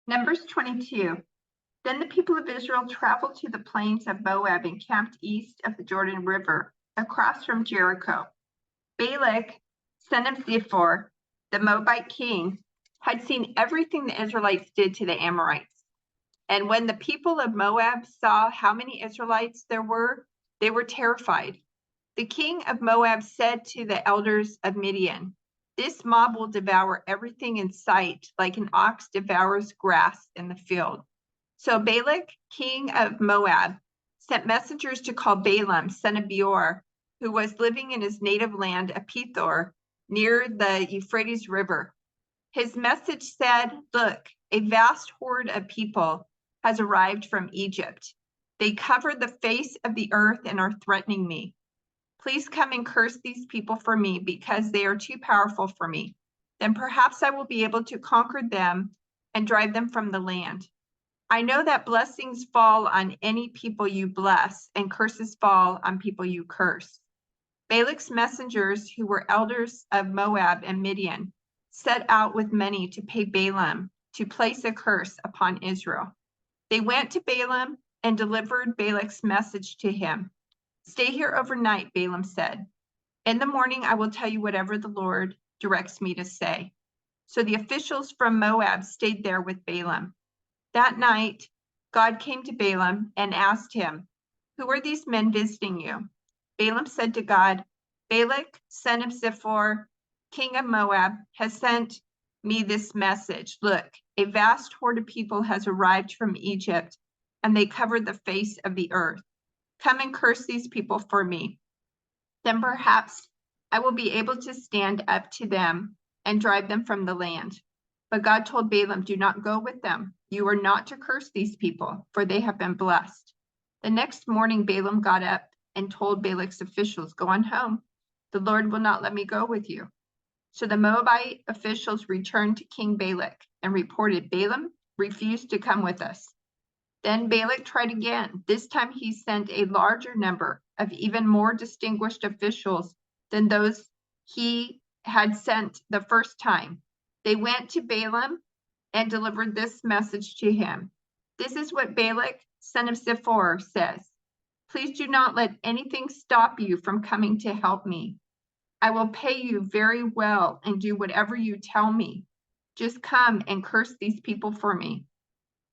Numbers 22. Then the people of Israel traveled to the plains of Moab and camped east of the Jordan River, across from Jericho. Balak, son of Zippor, the Moabite king, had seen everything the Israelites did to the Amorites. And when the people of Moab saw how many Israelites there were, they were terrified. The king of Moab said to the elders of Midian, "This mob will devour everything in sight, like an ox devours grass in the field." So Balak, king of Moab, sent messengers to call Balaam, son of Beor, who was living in his native land of Pethor, near the Euphrates River. His message said, "Look, a vast horde of people has arrived from Egypt. They cover the face of the earth and are threatening me. Please come and curse these people for me, because they are too powerful for me. Then perhaps I will be able to conquer them and drive them from the land. I know that blessings fall on any people you bless, and curses fall on people you curse." Balak's messengers, who were elders of Moab and Midian, set out with many to pay Balaam to place a curse upon Israel. They went to Balaam and delivered Balak's message to him. "Stay here overnight," Balaam said. "In the morning I will tell you whatever the Lord directs me to say." So the officials from Moab stayed there with Balaam. That night, God came to Balaam and asked him, "Who are these men visiting you?" Balaam said to God, "Balak, son of Zippor, king of Moab, has sent me this message. Look, a vast horde of people has arrived from Egypt, and they covered the face of the earth. Come and curse these people for me. Then perhaps I will be able to stand up to them and drive them from the land." But God told Balaam, "Do not go with them. You are not to curse these people, for they have been blessed." The next morning, Balaam got up and told Balak's officials, "Go on home. The Lord will not let me go with you." So the Moabite officials returned to King Balak and reported, "Balaam refused to come with us." Then Balak tried again. This time he sent a larger number of even more distinguished officials than those he had sent the first time. They went to Balaam and delivered this message to him. "This is what Balak, son of Zippor, says. Please do not let anything stop you from coming to help me. I will pay you very well and do whatever you tell me. Just come and curse these people for me."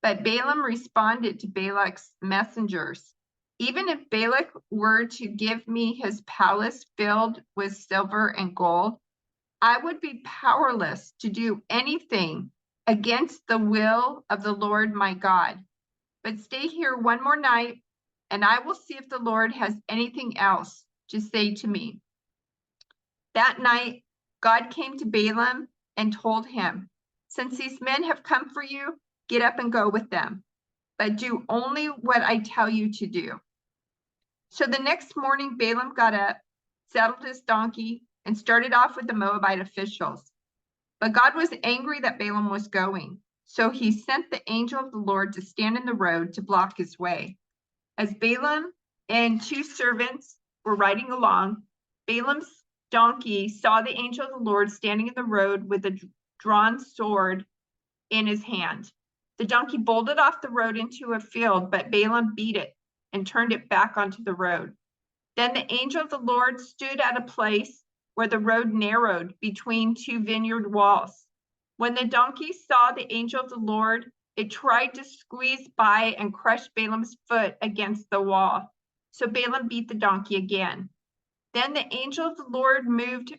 But Balaam responded to Balak's messengers, "Even if Balak were to give me his palace filled with silver and gold, I would be powerless to do anything against the will of the Lord my God. But stay here one more night, and I will see if the Lord has anything else to say to me." That night, God came to Balaam and told him, "Since these men have come for you, get up and go with them, but do only what I tell you to do." So the next morning, Balaam got up, saddled his donkey, and started off with the Moabite officials. But God was angry that Balaam was going, so he sent the angel of the Lord to stand in the road to block his way. As Balaam and two servants were riding along, Balaam's donkey saw the angel of the Lord standing in the road with a drawn sword in his hand. The donkey bolted off the road into a field, but Balaam beat it and turned it back onto the road. Then the angel of the Lord stood at a place where the road narrowed between two vineyard walls. When the donkey saw the angel of the Lord, it tried to squeeze by and crush Balaam's foot against the wall. So Balaam beat the donkey again. Then the angel of the Lord moved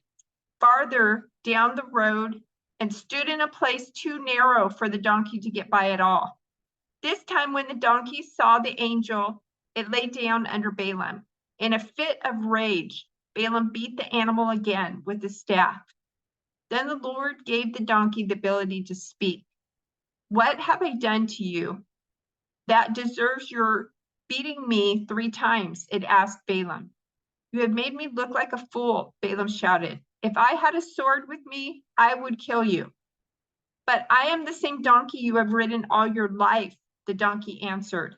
farther down the road and stood in a place too narrow for the donkey to get by at all. This time, when the donkey saw the angel, it lay down under Balaam. In a fit of rage, Balaam beat the animal again with his staff. Then the Lord gave the donkey the ability to speak. "What have I done to you that deserves your beating me 3 times?" it asked Balaam. "You have made me look like a fool," Balaam shouted. "If I had a sword with me, I would kill you." "But I am the same donkey you have ridden all your life," the donkey answered.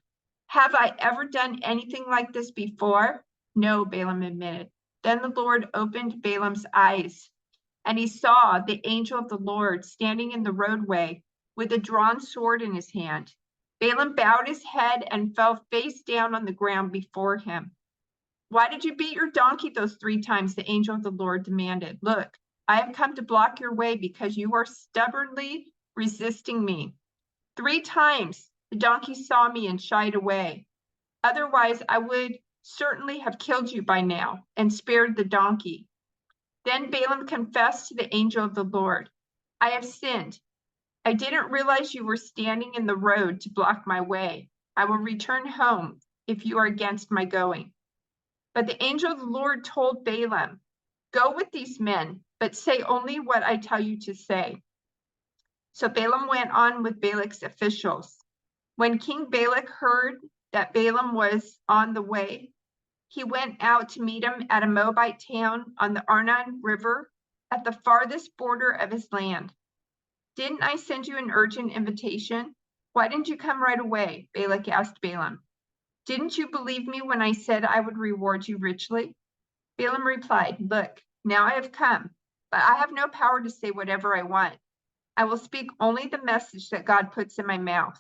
"Have I ever done anything like this before?" "No," Balaam admitted. Then the Lord opened Balaam's eyes, and he saw the angel of the Lord standing in the roadway with a drawn sword in his hand. Balaam bowed his head and fell face down on the ground before him. Why did you beat your donkey those 3 times? The angel of the Lord demanded. Look, I have come to block your way because you are stubbornly resisting me. 3 times the donkey saw me and shied away. Otherwise, I would certainly have killed you by now and spared the donkey. Then Balaam confessed to the angel of the Lord, I have sinned. I didn't realize you were standing in the road to block my way. I will return home if you are against my going. But the angel of the Lord told Balaam, go with these men, but say only what I tell you to say. So Balaam went on with Balak's officials. When King Balak heard that Balaam was on the way, he went out to meet him at a Moabite town on the Arnon River at the farthest border of his land. Didn't I send you an urgent invitation? Why didn't you come right away? Balak asked Balaam. Didn't you believe me when I said I would reward you richly? Balaam replied, look, now I have come, but I have no power to say whatever I want. I will speak only the message that God puts in my mouth.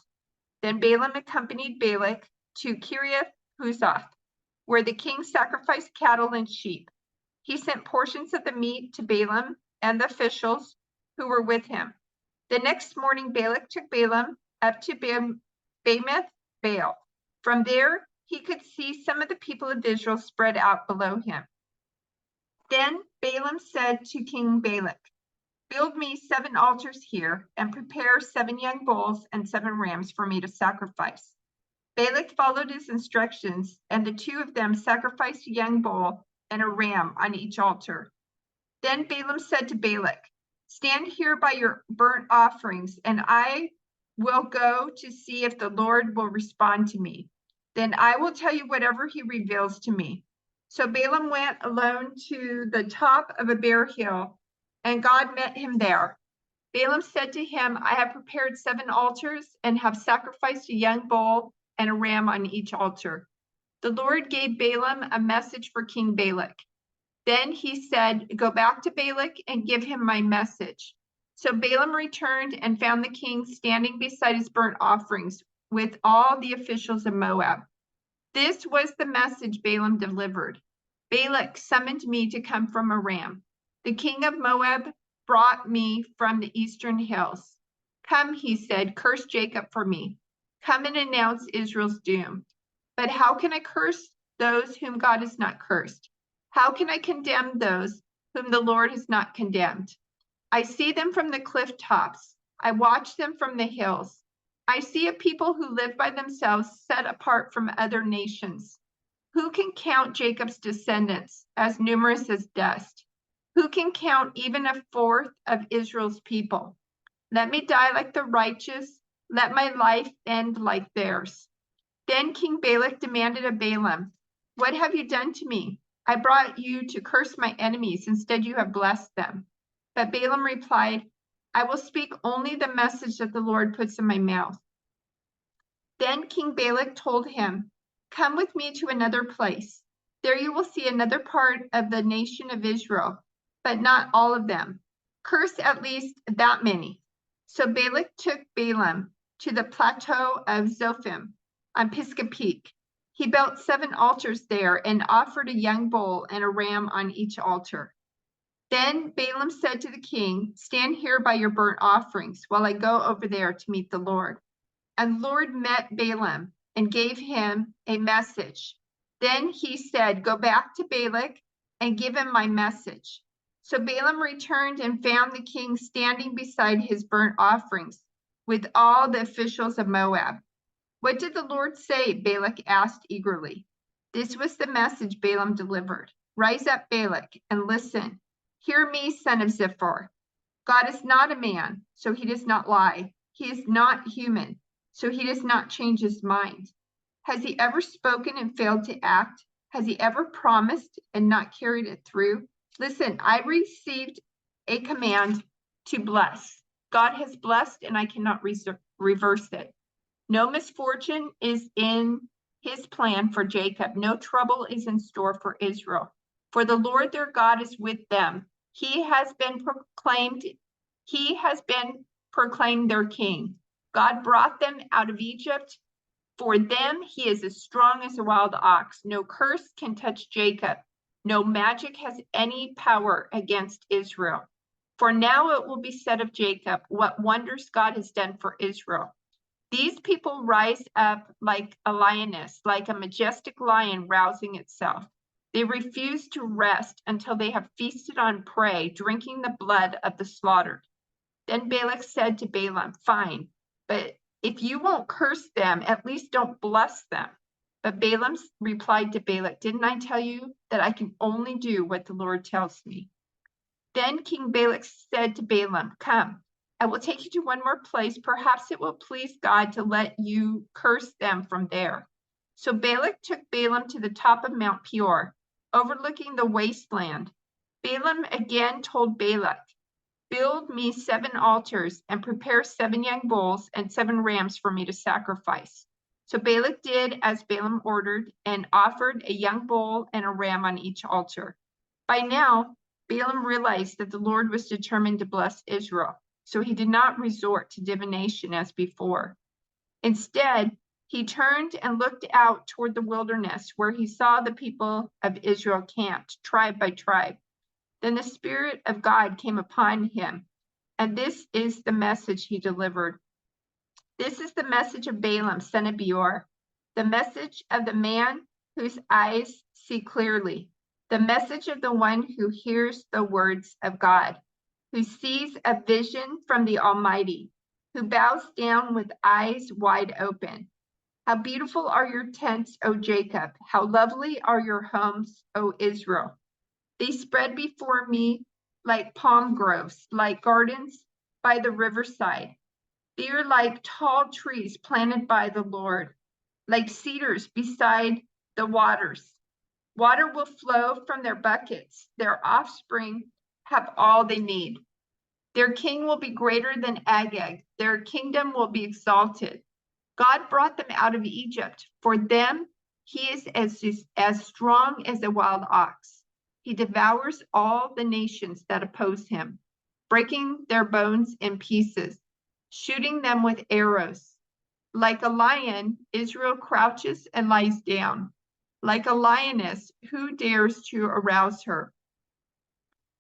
Then Balaam accompanied Balak to Kiriath Huzoth, where the king sacrificed cattle and sheep. He sent portions of the meat to Balaam and the officials who were with him. The next morning, Balak took Balaam up to Bamoth Baal. From there, he could see some of the people of Israel spread out below him. Then Balaam said to King Balak, build me 7 altars here and prepare 7 young bulls and 7 rams for me to sacrifice. Balak followed his instructions, and the 2 of them sacrificed a young bull and a ram on each altar. Then Balaam said to Balak, stand here by your burnt offerings, and I will go to see if the Lord will respond to me. Then I will tell you whatever he reveals to me. So Balaam went alone to the top of a bare hill, and God met him there. Balaam said to him, I have prepared 7 altars and have sacrificed a young bull and a ram on each altar. The Lord gave Balaam a message for King Balak. Then he said, go back to Balak and give him my message. So Balaam returned and found the king standing beside his burnt offerings with all the officials of Moab. This was the message Balaam delivered. Balak summoned me to come from Aram. The king of Moab brought me from the eastern hills. Come, he said, curse Jacob for me. Come and announce Israel's doom. But how can I curse those whom God has not cursed? How can I condemn those whom the Lord has not condemned? I see them from the cliff tops. I watch them from the hills. I see a people who live by themselves, set apart from other nations. Who can count Jacob's descendants, as numerous as dust? Who can count even 1/4 of Israel's people? Let me die like the righteous. Let my life end like theirs. Then King Balak demanded of Balaam, what have you done to me? I brought you to curse my enemies. Instead, you have blessed them. But Balaam replied, I will speak only the message that the Lord puts in my mouth. Then King Balak told him, come with me to another place. There you will see another part of the nation of Israel, but not all of them. Curse at least that many. So Balak took Balaam to the plateau of Zophim on Pisgah Peak. He built 7 altars there and offered a young bull and a ram on each altar. Then Balaam said to the king, stand here by your burnt offerings while I go over there to meet the Lord. And the Lord met Balaam and gave him a message. Then he said, go back to Balak and give him my message. So Balaam returned and found the king standing beside his burnt offerings with all the officials of Moab. What did the Lord say? Balak asked eagerly. This was the message Balaam delivered. Rise up, Balak, and listen. Hear me, son of Zippor. God is not a man, so he does not lie. He is not human, so he does not change his mind. Has he ever spoken and failed to act? Has he ever promised and not carried it through? Listen, I received a command to bless. God has blessed and I cannot reverse it. No misfortune is in his plan for Jacob. No trouble is in store for Israel. For the Lord their God is with them. He has been proclaimed their king. God brought them out of Egypt. For them, he is as strong as a wild ox. No curse can touch Jacob. No magic has any power against Israel. For now it will be said of Jacob, what wonders God has done for Israel. These people rise up like a lioness, like a majestic lion rousing itself. They refuse to rest until they have feasted on prey, drinking the blood of the slaughtered. Then Balak said to Balaam, fine, but if you won't curse them, at least don't bless them. But Balaam replied to Balak, didn't I tell you that I can only do what the Lord tells me? Then King Balak said to Balaam, come, I will take you to one more place. Perhaps it will please God to let you curse them from there. So Balak took Balaam to the top of Mount Peor, overlooking the wasteland. Balaam again told Balak, build me 7 altars and prepare 7 young bulls and 7 rams for me to sacrifice. So Balak did as Balaam ordered and offered a young bull and a ram on each altar. By now, Balaam realized that the Lord was determined to bless Israel, so he did not resort to divination as before. Instead, he turned and looked out toward the wilderness where he saw the people of Israel camped, tribe by tribe. Then the Spirit of God came upon him, and this is the message he delivered. This is the message of Balaam, son of Beor, the message of the man whose eyes see clearly, the message of the one who hears the words of God, who sees a vision from the Almighty, who bows down with eyes wide open. How beautiful are your tents, O Jacob! How lovely are your homes, O Israel! They spread before me like palm groves, like gardens by the riverside. They are like tall trees planted by the Lord, like cedars beside the waters. Water will flow from their buckets. Their offspring have all they need. Their king will be greater than Agag. Their kingdom will be exalted. God brought them out of Egypt. For them, he is as strong as a wild ox. He devours all the nations that oppose him, breaking their bones in pieces, shooting them with arrows. Like a lion, Israel crouches and lies down. Like a lioness, who dares to arouse her?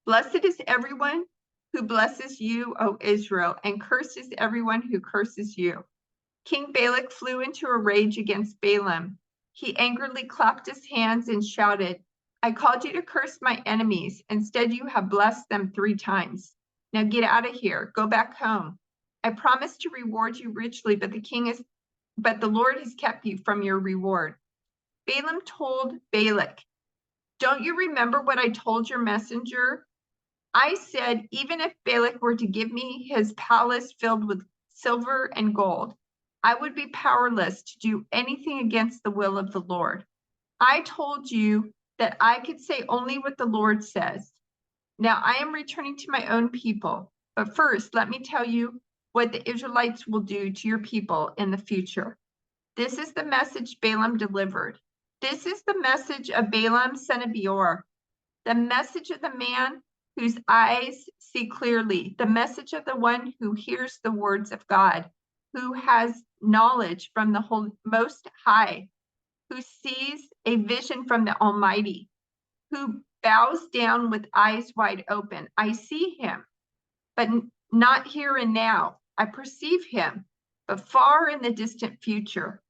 Blessed is everyone who blesses you, O Israel, and curses everyone who curses you. King Balak flew into a rage against Balaam. He angrily clapped his hands and shouted, I called you to curse my enemies. Instead, you have blessed them 3 times. Now get out of here. Go back home. I promised to reward you richly, but the Lord has kept you from your reward. Balaam told Balak, don't you remember what I told your messenger? I said, even if Balak were to give me his palace filled with silver and gold, I would be powerless to do anything against the will of the Lord. I told you that I could say only what the Lord says. Now I am returning to my own people, but first let me tell you what the Israelites will do to your people in the future. This is the message Balaam delivered. This is the message of Balaam, son of Beor, the message of the man whose eyes see clearly, the message of the one who hears the words of God, who has knowledge from the Most High, who sees a vision from the Almighty, who bows down with eyes wide open. I see him, but not here and now. I perceive him, but far in the distant future.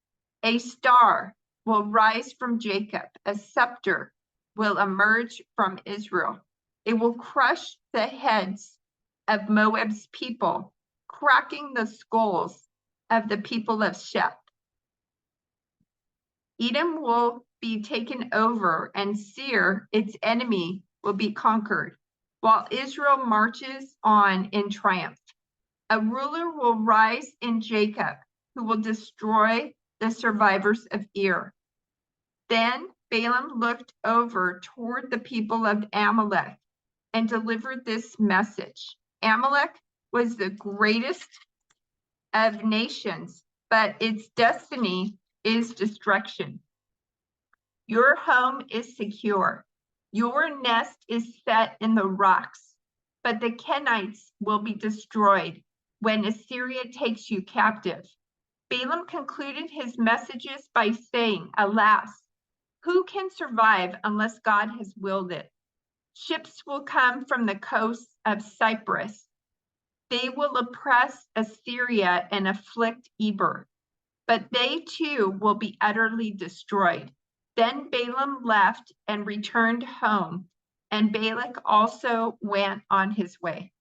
A star will rise from Jacob, a scepter will emerge from Israel. It will crush the heads of Moab's people, cracking the skulls of the people of Sheth. Edom will be taken over, and Seir, its enemy, will be conquered, while Israel marches on in triumph. A ruler will rise in Jacob, who will destroy the survivors of Ir. Then Balaam looked over toward the people of Amalek and delivered this message. Amalek was the greatest of nations, but its destiny is destruction. Your home is secure. Your nest is set in the rocks, but the Kenites will be destroyed. when Assyria takes you captive. Balaam concluded his messages by saying, alas, who can survive unless God has willed it? Ships will come from the coasts of Cyprus. They will oppress Assyria and afflict Eber, but they too will be utterly destroyed. Then Balaam left and returned home, and Balak also went on his way.